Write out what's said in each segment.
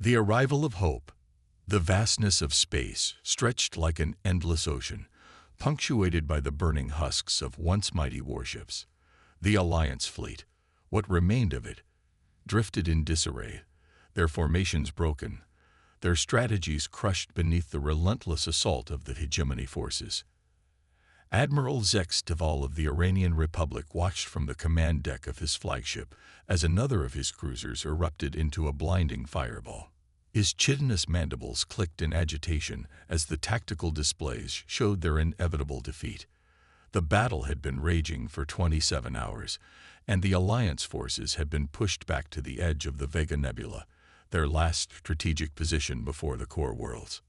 The arrival of hope. The vastness of space stretched like an endless ocean, punctuated by the burning husks of once mighty warships. The Alliance fleet, what remained of it, drifted in disarray, their formations broken, their strategies crushed beneath the relentless assault of the hegemony forces. Admiral Zeksteval of the Iranian Republic watched from the command deck of his flagship as another of his cruisers erupted into a blinding fireball. His chitinous mandibles clicked in agitation as the tactical displays showed their inevitable defeat. The battle had been raging for 27 hours, and the Alliance forces had been pushed back to the edge of the Vega Nebula, their last strategic position before the core worlds.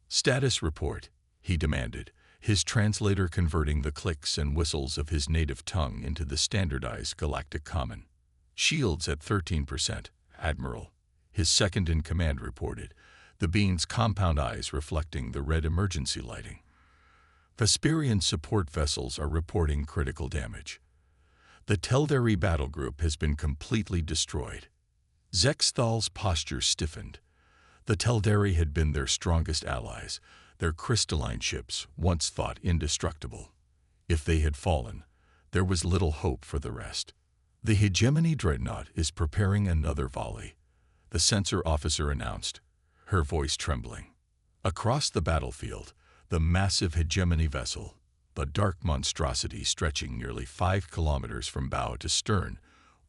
"Status report," he demanded, his translator converting the clicks and whistles of his native tongue into the standardized galactic common. "Shields at 13%, Admiral," his second-in-command reported, the being's compound eyes reflecting the red emergency lighting. "Vesperian support vessels are reporting critical damage. The Teldari battle group has been completely destroyed." Zeksthal's posture stiffened. The Teldari had been their strongest allies, their crystalline ships once thought indestructible. If they had fallen, there was little hope for the rest. "The hegemony dreadnought is preparing another volley," the sensor officer announced, her voice trembling. Across the battlefield, the massive hegemony vessel, the dark monstrosity stretching nearly 5 kilometers from bow to stern,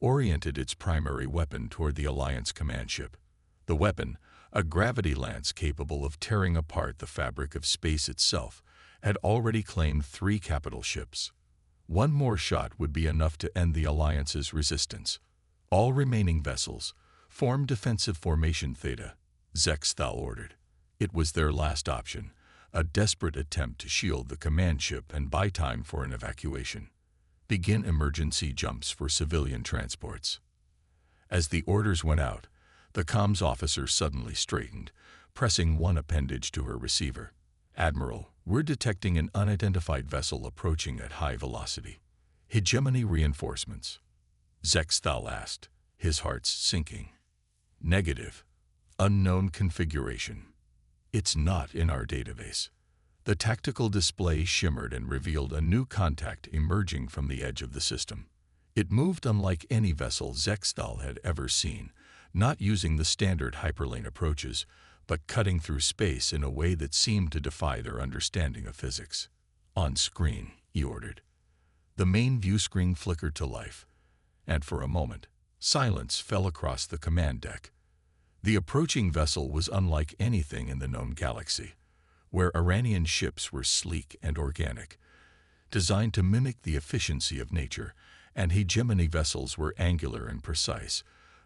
oriented its primary weapon toward the Alliance command ship. The weapon, a gravity lance capable of tearing apart the fabric of space itself, had already claimed 3 capital ships. One more shot would be enough to end the Alliance's resistance. "All remaining vessels, form defensive formation Theta," Zeksthal ordered. It was their last option, a desperate attempt to shield the command ship and buy time for an evacuation. "Begin emergency jumps for civilian transports." As the orders went out, the comms officer suddenly straightened, pressing one appendage to her receiver. "Admiral, we're detecting an unidentified vessel approaching at high velocity. Hegemony reinforcements?" Zeksthal asked, his heart sinking. "Negative. Unknown configuration. It's not in our database." The tactical display shimmered and revealed a new contact emerging from the edge of the system. It moved unlike any vessel Zeksthal had ever seen, not using the standard hyperlane approaches, but cutting through space in a way that seemed to defy their understanding of physics. "On screen," he ordered. The main view screen flickered to life, and for a moment, silence fell across the command deck. The approaching vessel was unlike anything in the known galaxy, where Iranian ships were sleek and organic, designed to mimic the efficiency of nature, and hegemony vessels were angular and precise.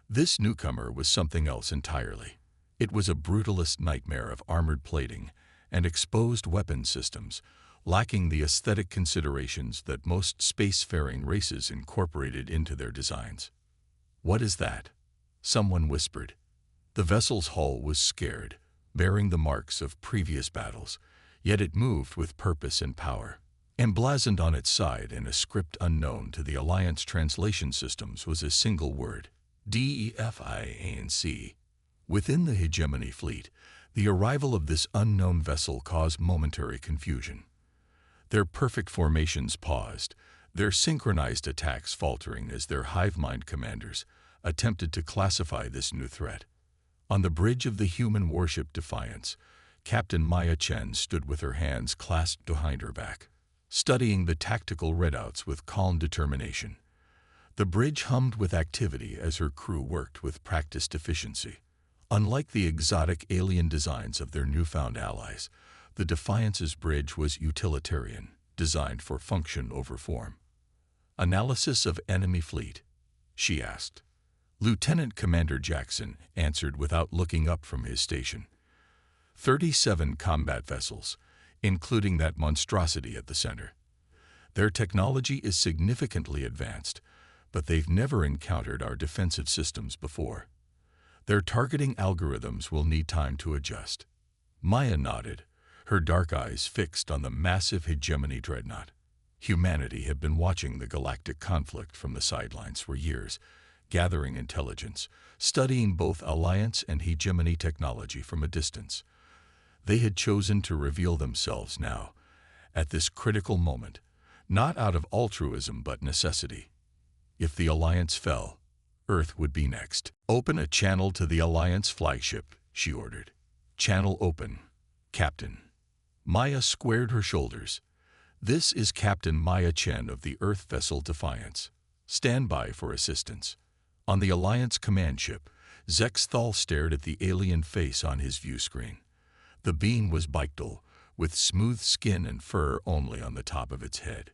This newcomer was something else entirely. It was a brutalist nightmare of armored plating and exposed weapon systems, lacking the aesthetic considerations that most spacefaring races incorporated into their designs. "What is that?" someone whispered. The vessel's hull was scared, bearing the marks of previous battles, yet it moved with purpose and power. Emblazoned on its side in a script unknown to the Alliance translation systems was a single word: DEFIANC. Within the hegemony fleet, the arrival of this unknown vessel caused momentary confusion. Their perfect formations paused, their synchronized attacks faltering as their hive-mind commanders attempted to classify this new threat. On the bridge of the human warship Defiance, Captain Maya Chen stood with her hands clasped behind her back, studying the tactical readouts with calm determination. The bridge hummed with activity as her crew worked with practiced efficiency. Unlike the exotic alien designs of their newfound allies, the Defiance's bridge was utilitarian, designed for function over form. "Analysis of enemy fleet?" she asked. Lieutenant Commander Jackson answered without looking up from his station. 37 combat vessels, including that monstrosity at the center. Their technology is significantly advanced, but they've never encountered our defensive systems before. Their targeting algorithms will need time to adjust." Maya nodded, her dark eyes fixed on the massive hegemony dreadnought. Humanity had been watching the galactic conflict from the sidelines for years, gathering intelligence, studying both Alliance and hegemony technology from a distance. They had chosen to reveal themselves now, at this critical moment, not out of altruism but necessity. If the Alliance fell, Earth would be next. "Open a channel to the Alliance flagship," she ordered. "Channel open, Captain." Maya squared her shoulders. "This is Captain Maya Chen of the Earth vessel Defiance. Stand by for assistance." On the Alliance command ship, Zexthal stared at the alien face on his view screen. The being was Bictal, with smooth skin and fur only on the top of its head.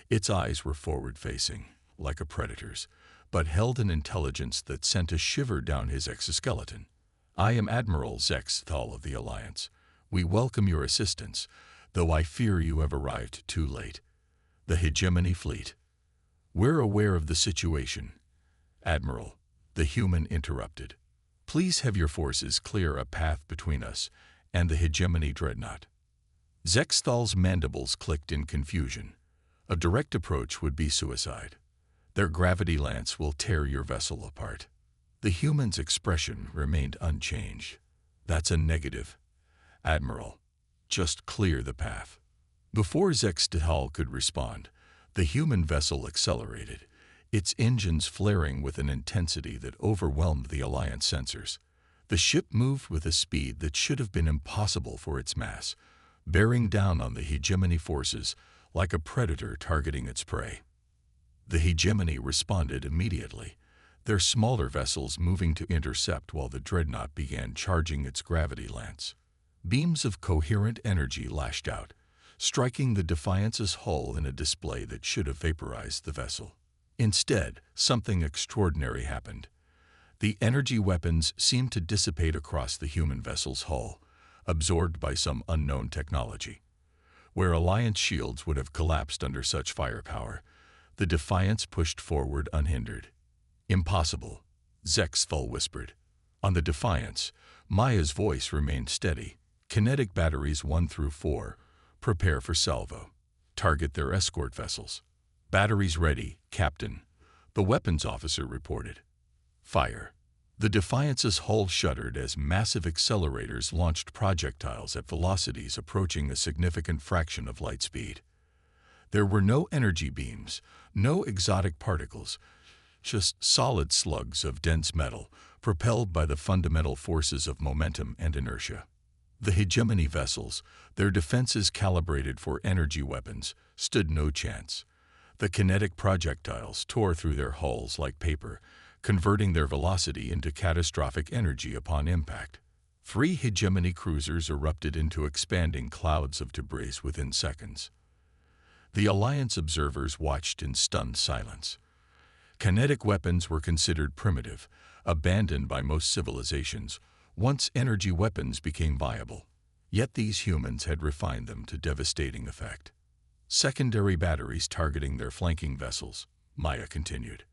Its eyes were forward-facing, like a predator's, but held an intelligence that sent a shiver down his exoskeleton. "I am Admiral Zexthal of the Alliance. We welcome your assistance, though I fear you have arrived too late. The Hegemony Fleet." "We're aware of the situation, Admiral," the human interrupted. "Please have your forces clear a path between us and the Hegemony Dreadnought." Zexthal's mandibles clicked in confusion. "A direct approach would be suicide. Their gravity lance will tear your vessel apart." The human's expression remained unchanged. "That's a negative, Admiral. Just clear the path." Before Zexthal could respond, the human vessel accelerated, its engines flaring with an intensity that overwhelmed the Alliance sensors. The ship moved with a speed that should have been impossible for its mass, bearing down on the Hegemony forces like a predator targeting its prey. The Hegemony responded immediately, their smaller vessels moving to intercept while the Dreadnought began charging its gravity lance. Beams of coherent energy lashed out, striking the Defiance's hull in a display that should have vaporized the vessel. Instead, something extraordinary happened. The energy weapons seemed to dissipate across the human vessel's hull, absorbed by some unknown technology. Where Alliance shields would have collapsed under such firepower, the Defiance pushed forward unhindered. "Impossible," Zexthal whispered. On the Defiance, Maya's voice remained steady. "Kinetic batteries 1 through 4. Prepare for salvo. Target their escort vessels." "Batteries ready, Captain," the weapons officer reported. "Fire." The Defiance's hull shuddered as massive accelerators launched projectiles at velocities approaching a significant fraction of light speed. There were no energy beams, no exotic particles, just solid slugs of dense metal propelled by the fundamental forces of momentum and inertia. The Hegemony vessels, their defenses calibrated for energy weapons, stood no chance. The kinetic projectiles tore through their hulls like paper, converting their velocity into catastrophic energy upon impact. 3 Hegemony cruisers erupted into expanding clouds of debris within seconds. The Alliance observers watched in stunned silence. Kinetic weapons were considered primitive, abandoned by most civilizations, once energy weapons became viable. Yet these humans had refined them to devastating effect. "Secondary batteries targeting their flanking vessels," Maya continued.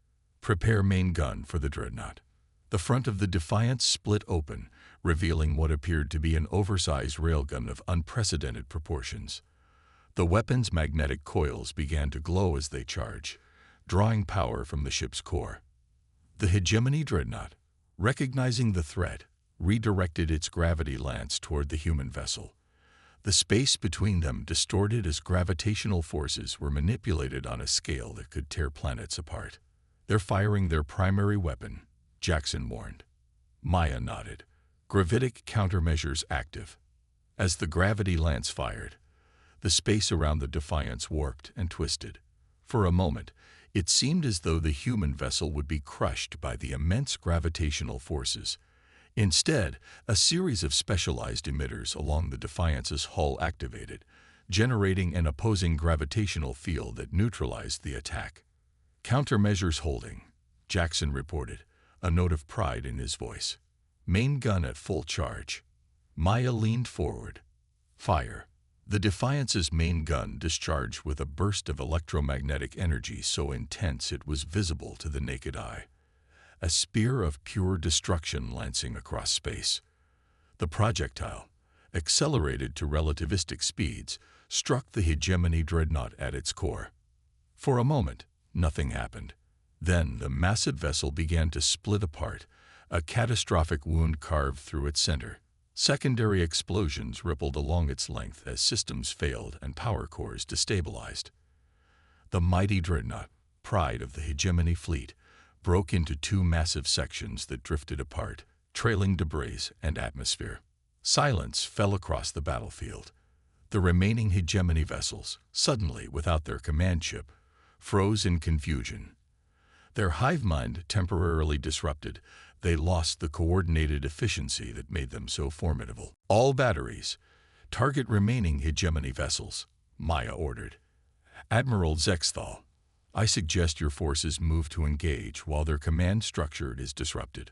"Prepare main gun for the Dreadnought." The front of the Defiance split open, revealing what appeared to be an oversized railgun of unprecedented proportions. The weapon's magnetic coils began to glow as they charged, drawing power from the ship's core. The Hegemony Dreadnought, recognizing the threat, redirected its gravity lance toward the human vessel. The space between them distorted as gravitational forces were manipulated on a scale that could tear planets apart. "They're firing their primary weapon," Jackson warned. Maya nodded. "Gravitic countermeasures active." As the gravity lance fired, the space around the Defiance warped and twisted. For a moment, it seemed as though the human vessel would be crushed by the immense gravitational forces. Instead, a series of specialized emitters along the Defiance's hull activated, generating an opposing gravitational field that neutralized the attack. "Countermeasures holding," Jackson reported, a note of pride in his voice. "Main gun at full charge." Maya leaned forward. "Fire." The Defiance's main gun discharged with a burst of electromagnetic energy so intense it was visible to the naked eye. A spear of pure destruction lancing across space. The projectile, accelerated to relativistic speeds, struck the Hegemony Dreadnought at its core. For a moment, nothing happened. Then the massive vessel began to split apart, a catastrophic wound carved through its center. Secondary explosions rippled along its length as systems failed and power cores destabilized. The mighty dreadnought, pride of the hegemony fleet, broke into two massive sections that drifted apart, trailing debris and atmosphere. Silence fell across the battlefield. The remaining hegemony vessels, suddenly without their command ship, froze in confusion. Their hive mind temporarily disrupted, they lost the coordinated efficiency that made them so formidable. All batteries, target remaining hegemony vessels, Maya ordered. Admiral Zexthal, I suggest your forces move to engage while their command structure is disrupted.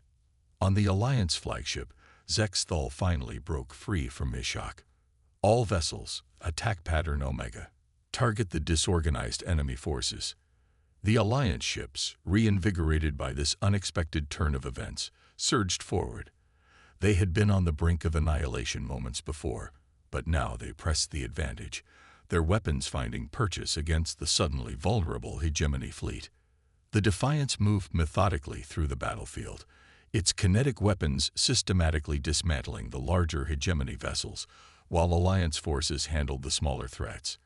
On the Alliance flagship, Zexthal finally broke free from his shock. All vessels, attack pattern Omega. Target the disorganized enemy forces. The Alliance ships, reinvigorated by this unexpected turn of events, surged forward. They had been on the brink of annihilation moments before, but now they pressed the advantage, their weapons finding purchase against the suddenly vulnerable hegemony fleet. The Defiance moved methodically through the battlefield, its kinetic weapons systematically dismantling the larger hegemony vessels, while Alliance forces handled the smaller threats.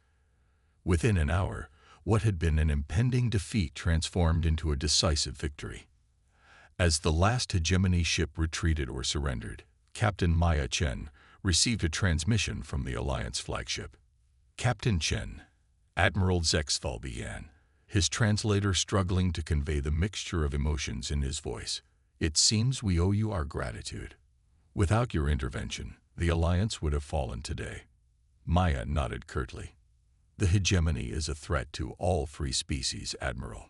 Within an hour, what had been an impending defeat transformed into a decisive victory. As the last hegemony ship retreated or surrendered, Captain Maya Chen received a transmission from the Alliance flagship. Captain Chen, Admiral Zexthal began, his translator struggling to convey the mixture of emotions in his voice. It seems we owe you our gratitude. Without your intervention, the Alliance would have fallen today. Maya nodded curtly. The hegemony is a threat to all free species, Admiral,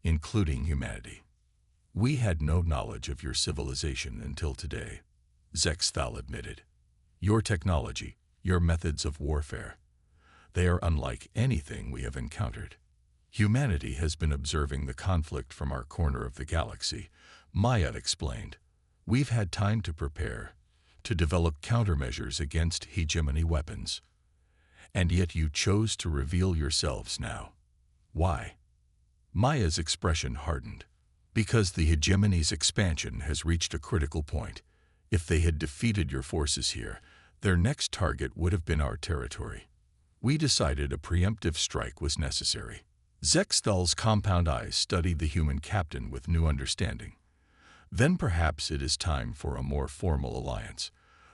including humanity. We had no knowledge of your civilization until today, Zexthal admitted. Your technology, your methods of warfare, they are unlike anything we have encountered. Humanity has been observing the conflict from our corner of the galaxy, Maya explained. We've had time to prepare, to develop countermeasures against hegemony weapons. And yet you chose to reveal yourselves now. Why? Maya's expression hardened. Because the hegemony's expansion has reached a critical point. If they had defeated your forces here, their next target would have been our territory. We decided a preemptive strike was necessary. Zexthal's compound eyes studied the human captain with new understanding. Then perhaps it is time for a more formal alliance.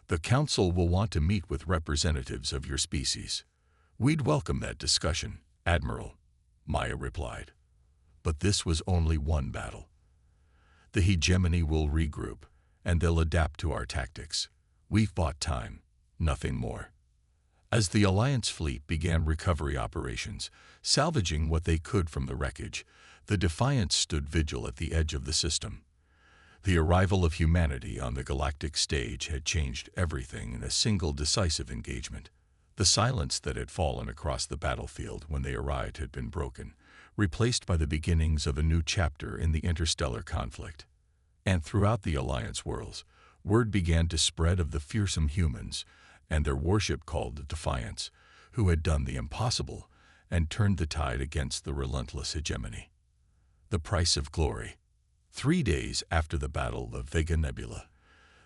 The Council will want to meet with representatives of your species. We'd welcome that discussion, Admiral, Maya replied. But this was only one battle. The hegemony will regroup, and they'll adapt to our tactics. We've bought time, nothing more. As the Alliance fleet began recovery operations, salvaging what they could from the wreckage, the Defiance stood vigil at the edge of the system. The arrival of humanity on the galactic stage had changed everything in a single decisive engagement. The silence that had fallen across the battlefield when they arrived had been broken, replaced by the beginnings of a new chapter in the interstellar conflict. And throughout the Alliance worlds, word began to spread of the fearsome humans and their warship called the Defiance, who had done the impossible and turned the tide against the relentless hegemony. The price of glory. 3 days after the Battle of Vega Nebula,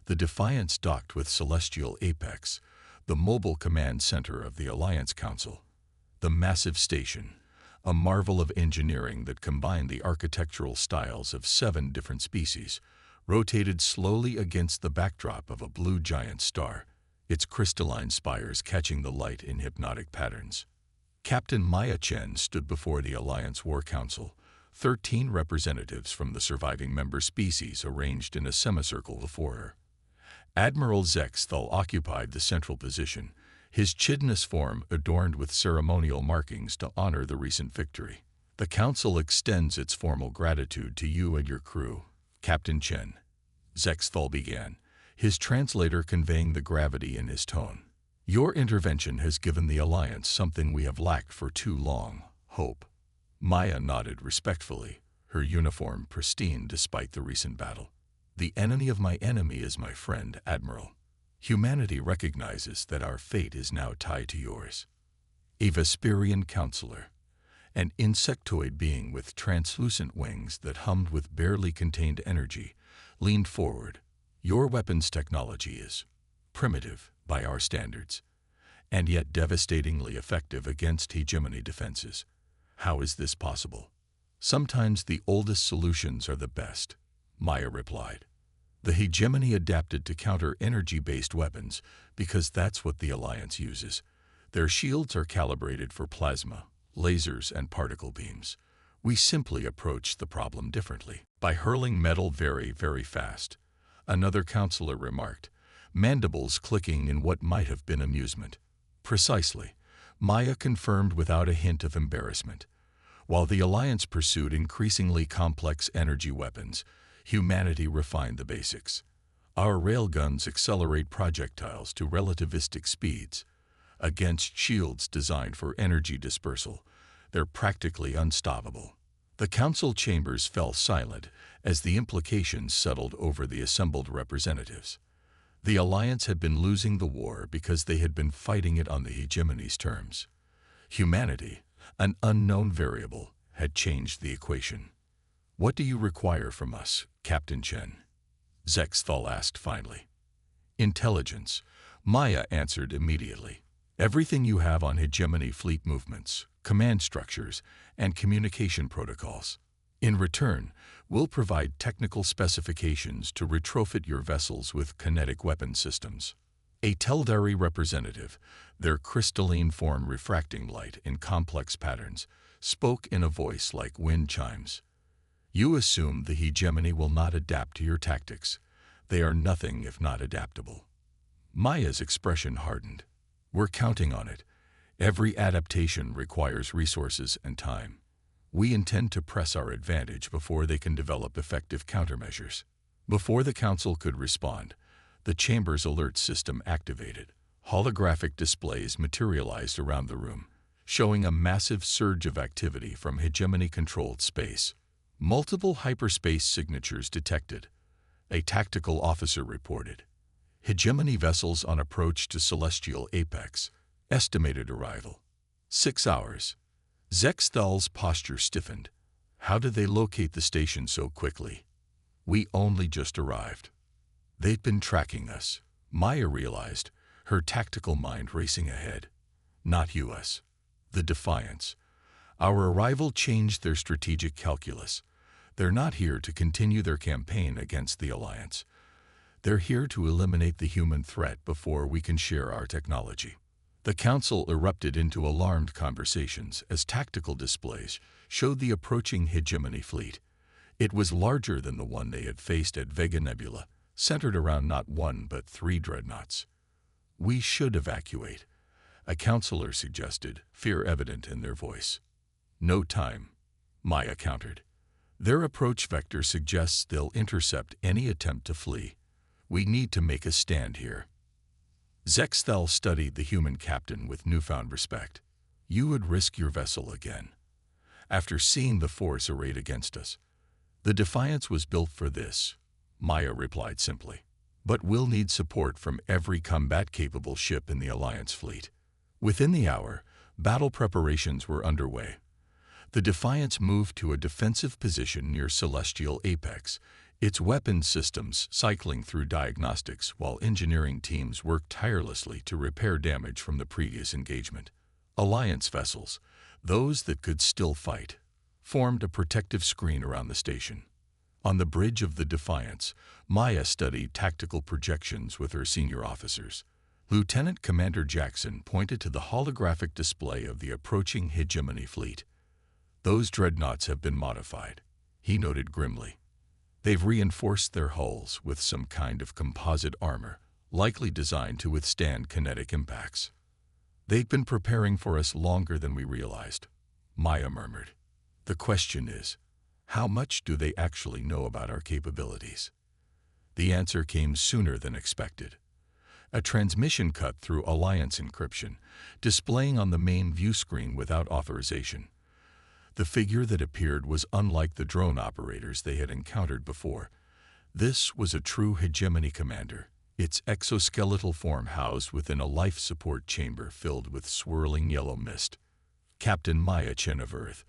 the Defiance docked with Celestial Apex, the mobile command center of the Alliance Council. The massive station, a marvel of engineering that combined the architectural styles of 7 different species, rotated slowly against the backdrop of a blue giant star, its crystalline spires catching the light in hypnotic patterns. Captain Maya Chen stood before the Alliance War Council, 13 representatives from the surviving member species arranged in a semicircle before her. Admiral Zexthal occupied the central position, his chitinous form adorned with ceremonial markings to honor the recent victory. The Council extends its formal gratitude to you and your crew, Captain Chen, Zexthal began, his translator conveying the gravity in his tone. Your intervention has given the Alliance something we have lacked for too long, hope. Maya nodded respectfully, her uniform pristine despite the recent battle. The enemy of my enemy is my friend, Admiral. Humanity recognizes that our fate is now tied to yours. A Vesperian counselor, An insectoid being with translucent wings that hummed with barely contained energy leaned forward. Your weapons technology is primitive by our standards, and yet devastatingly effective against hegemony defenses. How is this possible? Sometimes the oldest solutions are the best, Maya replied. The hegemony adapted to counter energy-based weapons because that's what the Alliance uses. Their shields are calibrated for plasma, lasers, and particle beams. We simply approach the problem differently, by hurling metal very, very fast. Another counselor remarked, mandibles clicking in what might have been amusement. Precisely, Maya confirmed without a hint of embarrassment. While the Alliance pursued increasingly complex energy weapons, humanity refined the basics. Our railguns accelerate projectiles to relativistic speeds. Against shields designed for energy dispersal, they're practically unstoppable. The council chambers fell silent as the implications settled over the assembled representatives. The Alliance had been losing the war because they had been fighting it on the hegemony's terms. Humanity, an unknown variable, had changed the equation. What do you require from us, Captain Chen? Zexthal asked finally. Intelligence, Maya answered immediately. Everything you have on hegemony fleet movements, command structures, and communication protocols. In return, we'll provide technical specifications to retrofit your vessels with kinetic weapon systems. A Teldari representative, their crystalline form refracting light in complex patterns, spoke in a voice like wind chimes. You assume the hegemony will not adapt to your tactics. They are nothing if not adaptable. Maya's expression hardened. We're counting on it. Every adaptation requires resources and time. We intend to press our advantage before they can develop effective countermeasures. Before the Council could respond, the Chamber's alert system activated. Holographic displays materialized around the room, showing a massive surge of activity from hegemony-controlled space. Multiple hyperspace signatures detected. A tactical officer reported. Hegemony vessels on approach to Celestial Apex. Estimated arrival. 6 hours. Zexthal's posture stiffened. How did they locate the station so quickly? We only just arrived. They'd been tracking us. Maya realized, her tactical mind racing ahead. Not US. The Defiance. Our arrival changed their strategic calculus. They're not here to continue their campaign against the Alliance. They're here to eliminate the human threat before we can share our technology. The Council erupted into alarmed conversations as tactical displays showed the approaching hegemony fleet. It was larger than the one they had faced at Vega Nebula, centered around not 1 but 3 dreadnoughts. We should evacuate, a counselor suggested, fear evident in their voice. No time, Maya countered. Their approach vector suggests they'll intercept any attempt to flee. We need to make a stand here. Zexthal studied the human captain with newfound respect. You would risk your vessel again. After seeing the force arrayed against us, the Defiance was built for this, Maya replied simply. But we'll need support from every combat-capable ship in the Alliance fleet. Within the hour, battle preparations were underway. The Defiance moved to a defensive position near Celestial Apex, its weapons systems cycling through diagnostics while engineering teams worked tirelessly to repair damage from the previous engagement. Alliance vessels, those that could still fight, formed a protective screen around the station. On the bridge of the Defiance, Maya studied tactical projections with her senior officers. Lieutenant Commander Jackson pointed to the holographic display of the approaching hegemony fleet. Those dreadnoughts have been modified, he noted grimly. They've reinforced their hulls with some kind of composite armor, likely designed to withstand kinetic impacts. They've been preparing for us longer than we realized, Maya murmured. The question is, how much do they actually know about our capabilities? The answer came sooner than expected. A transmission cut through Alliance encryption, displaying on the main view screen without authorization. The figure that appeared was unlike the drone operators they had encountered before. This was a true hegemony commander, its exoskeletal form housed within a life support chamber filled with swirling yellow mist. Captain Maya Chin of Earth.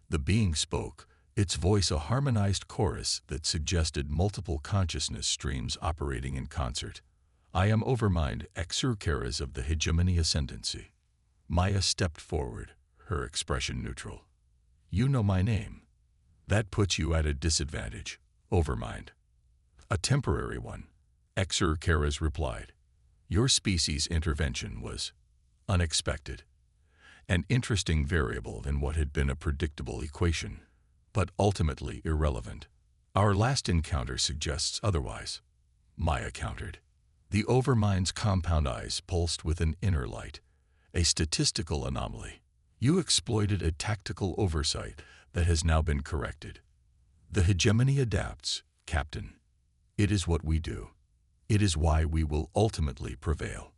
The being spoke, its voice a harmonized chorus that suggested multiple consciousness streams operating in concert. I am Overmind, Exurcaras of the Hegemony Ascendancy. Maya stepped forward, her expression neutral. You know my name. That puts you at a disadvantage, Overmind. A temporary one, Exurcaras replied. Your species' intervention was unexpected, an interesting variable in what had been a predictable equation, but ultimately irrelevant. Our last encounter suggests otherwise, Maya countered. The Overmind's compound eyes pulsed with an inner light, a statistical anomaly. You exploited a tactical oversight that has now been corrected. The hegemony adapts, Captain. It is what we do. It is why we will ultimately prevail.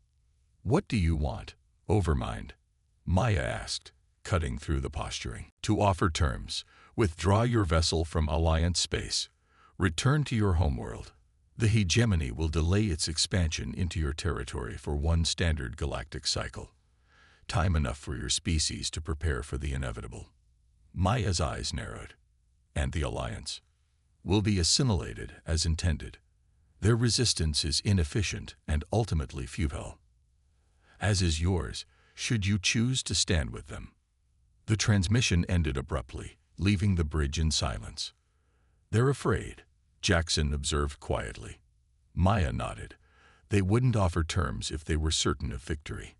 What do you want, Overmind? Maya asked, cutting through the posturing. To offer terms, withdraw your vessel from Alliance space. Return to your homeworld. The hegemony will delay its expansion into your territory for one standard galactic cycle. Time enough for your species to prepare for the inevitable. Maya's eyes narrowed. And the Alliance will be assimilated as intended. Their resistance is inefficient and ultimately futile, as is yours, should you choose to stand with them. The transmission ended abruptly, leaving the bridge in silence. They're afraid, Jackson observed quietly. Maya nodded. They wouldn't offer terms if they were certain of victory.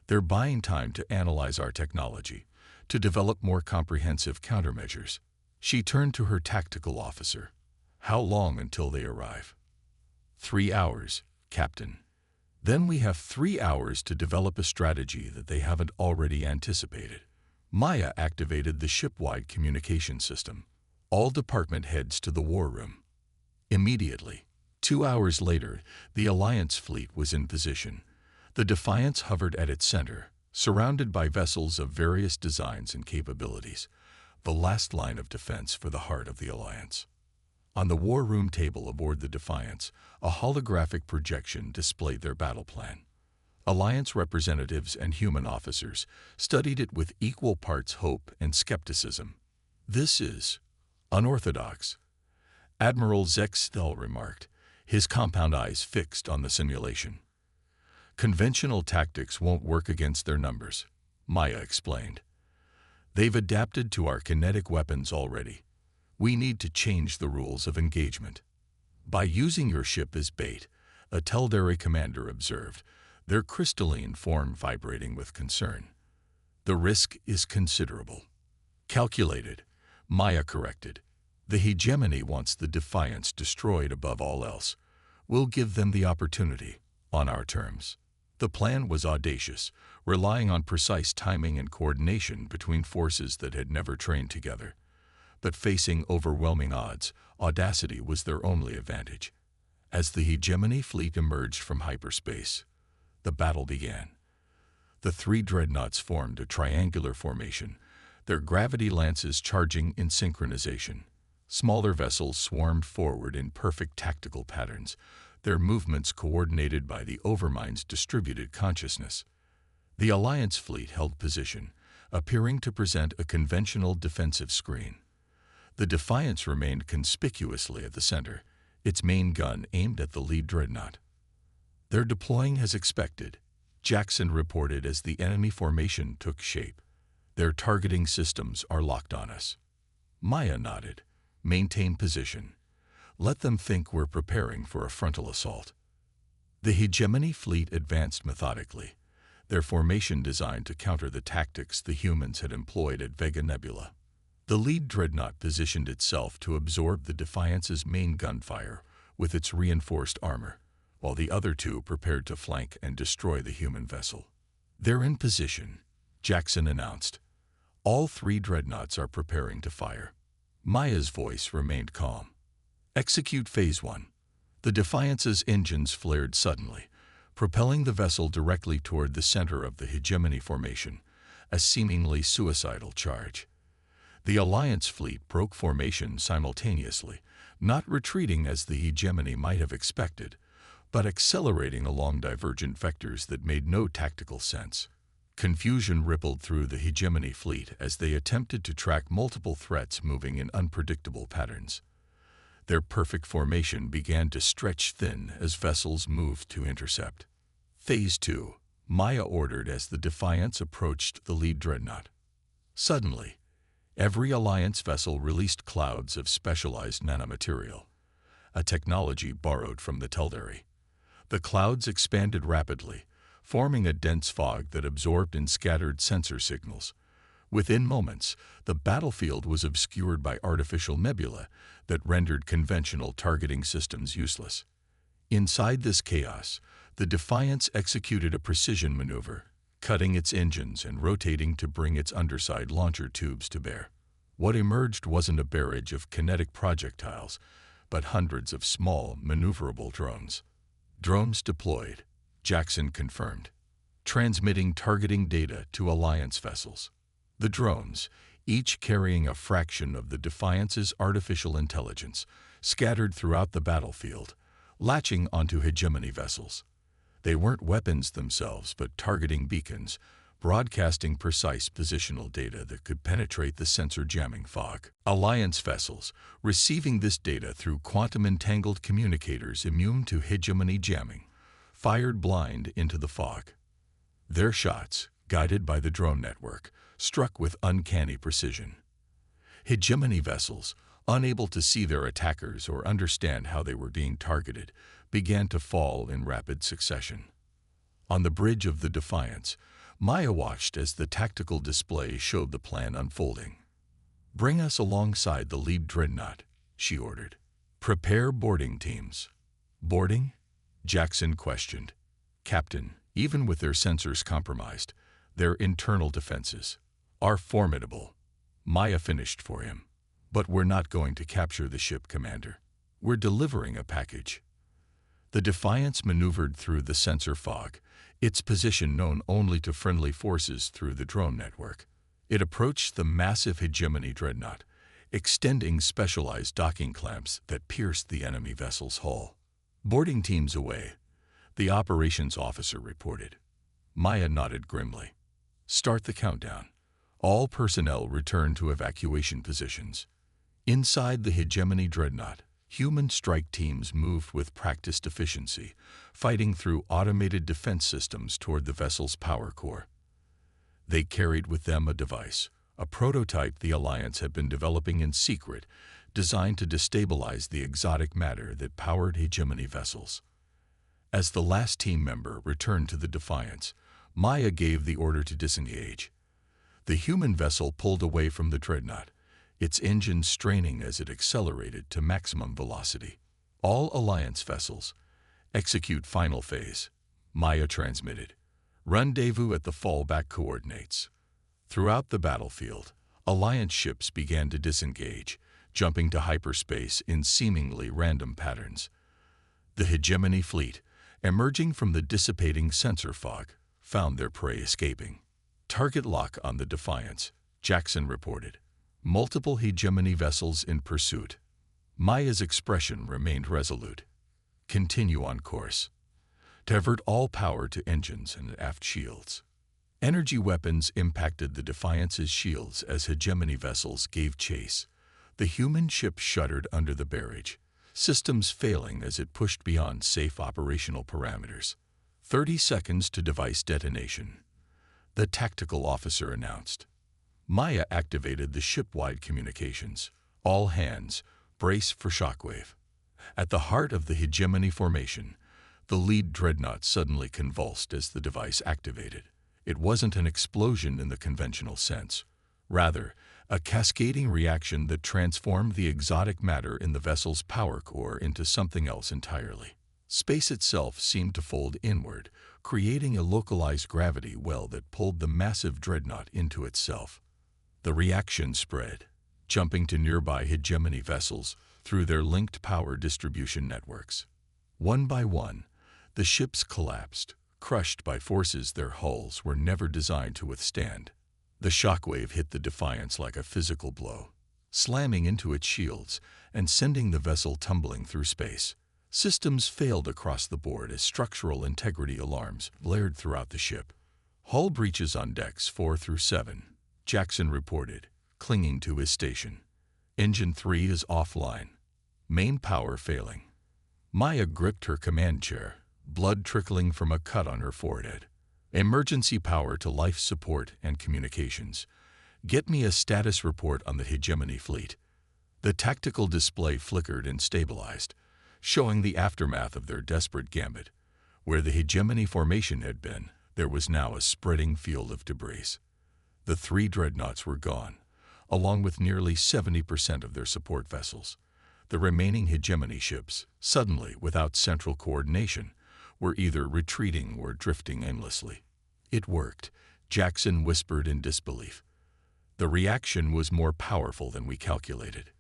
They're buying time to analyze our technology, to develop more comprehensive countermeasures. She turned to her tactical officer. How long until they arrive? 3 hours, Captain. Then we have 3 hours to develop a strategy that they haven't already anticipated. Maya activated the ship-wide communication system. All department heads to the war room. Immediately. 2 hours later, the Alliance fleet was in position. The Defiance hovered at its center, surrounded by vessels of various designs and capabilities, the last line of defense for the heart of the Alliance. On the war room table aboard the Defiance, a holographic projection displayed their battle plan. Alliance representatives and human officers studied it with equal parts hope and skepticism. This is unorthodox, Admiral Zextel remarked, his compound eyes fixed on the simulation. Conventional tactics won't work against their numbers, Maya explained. They've adapted to our kinetic weapons already. We need to change the rules of engagement. By using your ship as bait, a Teldari commander observed, their crystalline form vibrating with concern. The risk is considerable. Calculated, Maya corrected. The hegemony wants the Defiance destroyed above all else. We'll give them the opportunity, on our terms. The plan was audacious, relying on precise timing and coordination between forces that had never trained together. But facing overwhelming odds, audacity was their only advantage. As the hegemony fleet emerged from hyperspace, the battle began. The 3 dreadnoughts formed a triangular formation, their gravity lances charging in synchronization. Smaller vessels swarmed forward in perfect tactical patterns, their movements coordinated by the Overmind's distributed consciousness. The Alliance fleet held position, appearing to present a conventional defensive screen. The Defiance remained conspicuously at the center, its main gun aimed at the lead dreadnought. They're deploying as expected, Jackson reported as the enemy formation took shape. Their targeting systems are locked on us. Maya nodded. Maintain position. Let them think we're preparing for a frontal assault. The hegemony fleet advanced methodically, their formation designed to counter the tactics the humans had employed at Vega Nebula. The lead dreadnought positioned itself to absorb the Defiance's main gunfire with its reinforced armor, while the other 2 prepared to flank and destroy the human vessel. They're in position, Jackson announced. All 3 dreadnoughts are preparing to fire. Maya's voice remained calm. Execute Phase 1. The Defiance's engines flared suddenly, propelling the vessel directly toward the center of the hegemony formation, a seemingly suicidal charge. The Alliance fleet broke formation simultaneously, not retreating as the hegemony might have expected, but accelerating along divergent vectors that made no tactical sense. Confusion rippled through the hegemony fleet as they attempted to track multiple threats moving in unpredictable patterns. Their perfect formation began to stretch thin as vessels moved to intercept. Phase 2, Maya ordered as the Defiance approached the lead dreadnought. Suddenly, every Alliance vessel released clouds of specialized nanomaterial, a technology borrowed from the Teldari. The clouds expanded rapidly, forming a dense fog that absorbed and scattered sensor signals. Within moments, the battlefield was obscured by artificial nebula that rendered conventional targeting systems useless. Inside this chaos, the Defiance executed a precision maneuver, cutting its engines and rotating to bring its underside launcher tubes to bear. What emerged wasn't a barrage of kinetic projectiles, but hundreds of small, maneuverable drones. Drones deployed, Jackson confirmed, transmitting targeting data to Alliance vessels. The drones, each carrying a fraction of the Defiance's artificial intelligence, scattered throughout the battlefield, latching onto hegemony vessels. They weren't weapons themselves, but targeting beacons, broadcasting precise positional data that could penetrate the sensor-jamming fog. Alliance vessels, receiving this data through quantum-entangled communicators immune to hegemony jamming, fired blind into the fog. Their shots, guided by the drone network, struck with uncanny precision. Hegemony vessels, unable to see their attackers or understand how they were being targeted, began to fall in rapid succession. On the bridge of the Defiance, Maya watched as the tactical display showed the plan unfolding. "Bring us alongside the lead dreadnought," she ordered. "Prepare boarding teams." "Boarding?" Jackson questioned. "Captain, even with their sensors compromised, their internal defenses are formidable," Maya finished for him. "But we're not going to capture the ship, Commander. We're delivering a package." The Defiance maneuvered through the sensor fog, its position known only to friendly forces through the drone network. It approached the massive hegemony dreadnought, extending specialized docking clamps that pierced the enemy vessel's hull. "Boarding teams away," the operations officer reported. Maya nodded grimly. "Start the countdown." All personnel returned to evacuation positions. Inside the hegemony dreadnought, human strike teams moved with practiced efficiency, fighting through automated defense systems toward the vessel's power core. They carried with them a device, a prototype the Alliance had been developing in secret, designed to destabilize the exotic matter that powered hegemony vessels. As the last team member returned to the Defiance, Maya gave the order to disengage. The human vessel pulled away from the dreadnought, its engine straining as it accelerated to maximum velocity. "All Alliance vessels, execute final phase," Maya transmitted. "Rendezvous at the fallback coordinates." Throughout the battlefield, Alliance ships began to disengage, jumping to hyperspace in seemingly random patterns. The hegemony fleet, emerging from the dissipating sensor fog, found their prey escaping. "Target lock on the Defiance," Jackson reported. "Multiple hegemony vessels in pursuit." Maya's expression remained resolute. "Continue on course. Divert all power to engines and aft shields." Energy weapons impacted the Defiance's shields as hegemony vessels gave chase. The human ship shuddered under the barrage, systems failing as it pushed beyond safe operational parameters. 30 seconds to device detonation," the tactical officer announced. Maya activated the ship-wide communications. "All hands, brace for shockwave." At the heart of the hegemony formation, the lead dreadnought suddenly convulsed as the device activated. It wasn't an explosion in the conventional sense. Rather, a cascading reaction that transformed the exotic matter in the vessel's power core into something else entirely. Space itself seemed to fold inward, creating a localized gravity well that pulled the massive dreadnought into itself. The reaction spread, jumping to nearby hegemony vessels through their linked power distribution networks. One by one, the ships collapsed, crushed by forces their hulls were never designed to withstand. The shockwave hit the Defiance like a physical blow, slamming into its shields and sending the vessel tumbling through space. Systems failed across the board as structural integrity alarms blared throughout the ship. Hull breaches on decks 4 through 7, Jackson reported, clinging to his station. Engine 3 is offline. Main power failing. Maya gripped her command chair, blood trickling from a cut on her forehead. Emergency power to life support and communications. Get me a status report on the Hegemony fleet. The tactical display flickered and stabilized, showing the aftermath of their desperate gambit. Where the Hegemony formation had been, there was now a spreading field of debris. The 3 dreadnoughts were gone, along with nearly 70% of their support vessels. The remaining Hegemony ships, suddenly without central coordination, were either retreating or drifting aimlessly. It worked, Jackson whispered in disbelief. The reaction was more powerful than we calculated,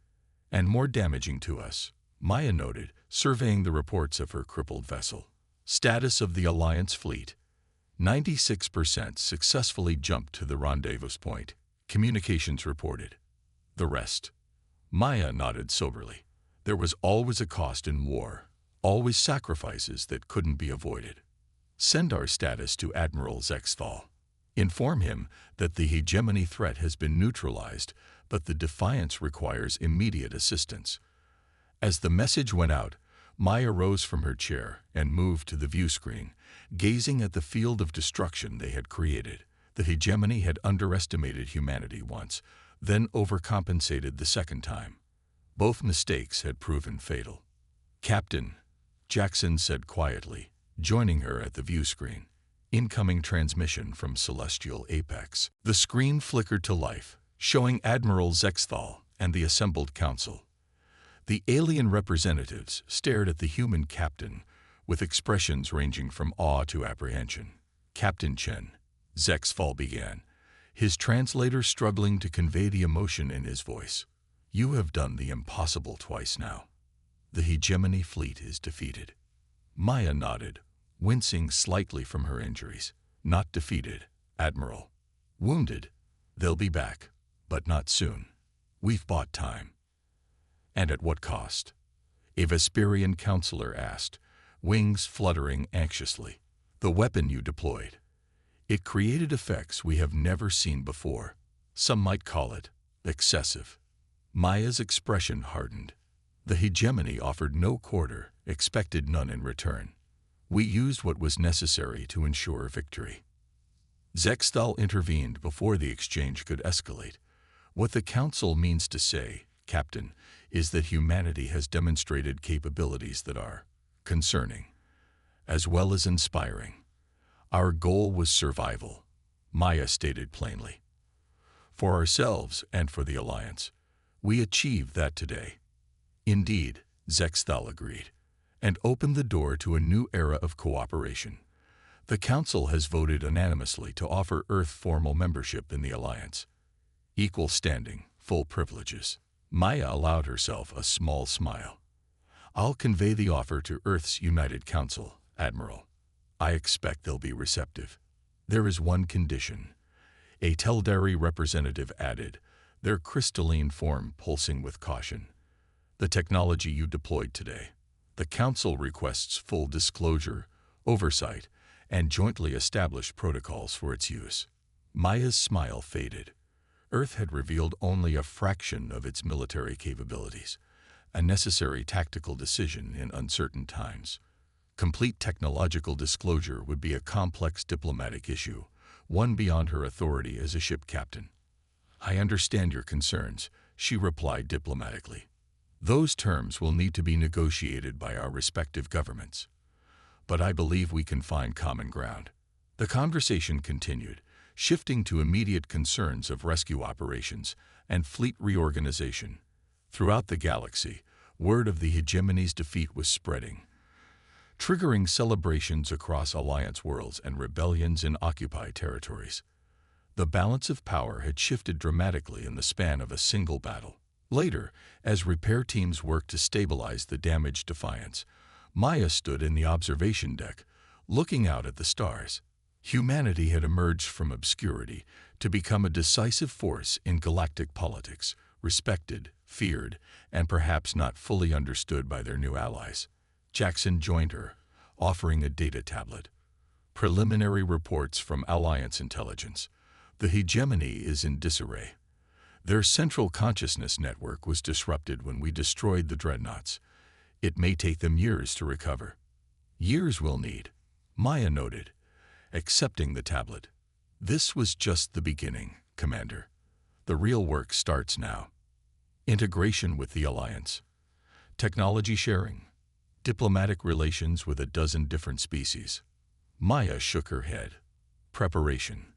and more damaging to us, Maya noted, surveying the reports of her crippled vessel. Status of the Alliance fleet. 96% successfully jumped to the rendezvous point, communications reported. The rest. Maya nodded soberly. There was always a cost in war, always sacrifices that couldn't be avoided. Send our status to Admiral Zexthal. Inform him that the Hegemony threat has been neutralized, but the Defiance requires immediate assistance. As the message went out, Maya rose from her chair and moved to the view screen, gazing at the field of destruction they had created. The Hegemony had underestimated humanity once, then overcompensated the second time. Both mistakes had proven fatal. "Captain," Jackson said quietly, joining her at the view screen. Incoming transmission from Celestial Apex. The screen flickered to life, showing Admiral Zexthal and the assembled council. The alien representatives stared at the human captain with expressions ranging from awe to apprehension. "Captain Chen," Zexthal began, his translator struggling to convey the emotion in his voice. "You have done the impossible twice now. The Hegemony fleet is defeated." Maya nodded, wincing slightly from her injuries. "Not defeated, Admiral. Wounded. They'll be back, but not soon. We've bought time." "And at what cost?" a Vesperian counselor asked, wings fluttering anxiously. "The weapon you deployed. It created effects we have never seen before. Some might call it excessive." Maya's expression hardened. The Hegemony offered no quarter, expected none in return. "We used what was necessary to ensure victory." Zexthal intervened before the exchange could escalate. "What the Council means to say, Captain, is that humanity has demonstrated capabilities that are concerning, as well as inspiring. Our goal was survival," Maya stated plainly. "For ourselves and for the Alliance. We achieved that today." "Indeed," Zexthal agreed, and opened the door to a new era of cooperation. "The Council has voted unanimously to offer Earth formal membership in the Alliance. Equal standing, full privileges." Maya allowed herself a small smile. "I'll convey the offer to Earth's United Council, Admiral. I expect they'll be receptive. There is one condition," a Teldari representative added, their crystalline form pulsing with caution. "The technology you deployed today. The Council requests full disclosure, oversight, and jointly established protocols for its use." Maya's smile faded. Earth had revealed only a fraction of its military capabilities, a necessary tactical decision in uncertain times. Complete technological disclosure would be a complex diplomatic issue, one beyond her authority as a ship captain. "I understand your concerns," she replied diplomatically. "Those terms will need to be negotiated by our respective governments. But I believe we can find common ground." The conversation continued, shifting to immediate concerns of rescue operations and fleet reorganization. Throughout the galaxy, word of the Hegemony's defeat was spreading, triggering celebrations across Alliance worlds and rebellions in occupied territories. The balance of power had shifted dramatically in the span of a single battle. Later, as repair teams worked to stabilize the damaged Defiance, Maya stood in the observation deck, looking out at the stars. Humanity had emerged from obscurity to become a decisive force in galactic politics, respected, feared, and perhaps not fully understood by their new allies. Jackson joined her, offering a data tablet. Preliminary reports from Alliance intelligence. The hegemony is in disarray. Their central consciousness network was disrupted when we destroyed the dreadnoughts. It may take them years to recover. Years we'll need, Maya noted, accepting the tablet. This was just the beginning, Commander. The real work starts now. Integration with the Alliance. Technology sharing. Diplomatic relations with a dozen different species. Maya shook her head. Preparation.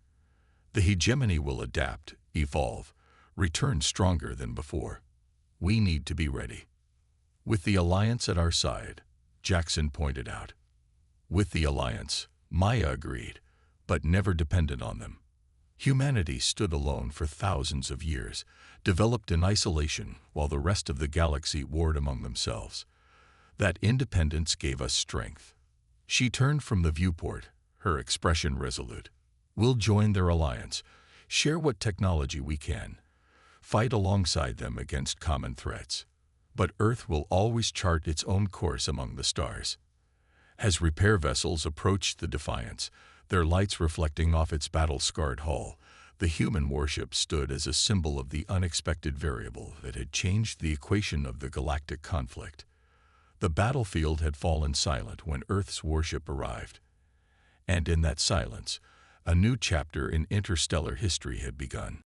The hegemony will adapt, evolve, return stronger than before. We need to be ready. With the Alliance at our side, Jackson pointed out. With the Alliance, Maya agreed, but never dependent on them. Humanity stood alone for thousands of years, developed in isolation while the rest of the galaxy warred among themselves. That independence gave us strength. She turned from the viewport, her expression resolute. We'll join their alliance, share what technology we can, fight alongside them against common threats. But Earth will always chart its own course among the stars. As repair vessels approached the Defiance, their lights reflecting off its battle-scarred hull, the human warship stood as a symbol of the unexpected variable that had changed the equation of the galactic conflict. The battlefield had fallen silent when Earth's warship arrived. And in that silence, a new chapter in interstellar history had begun.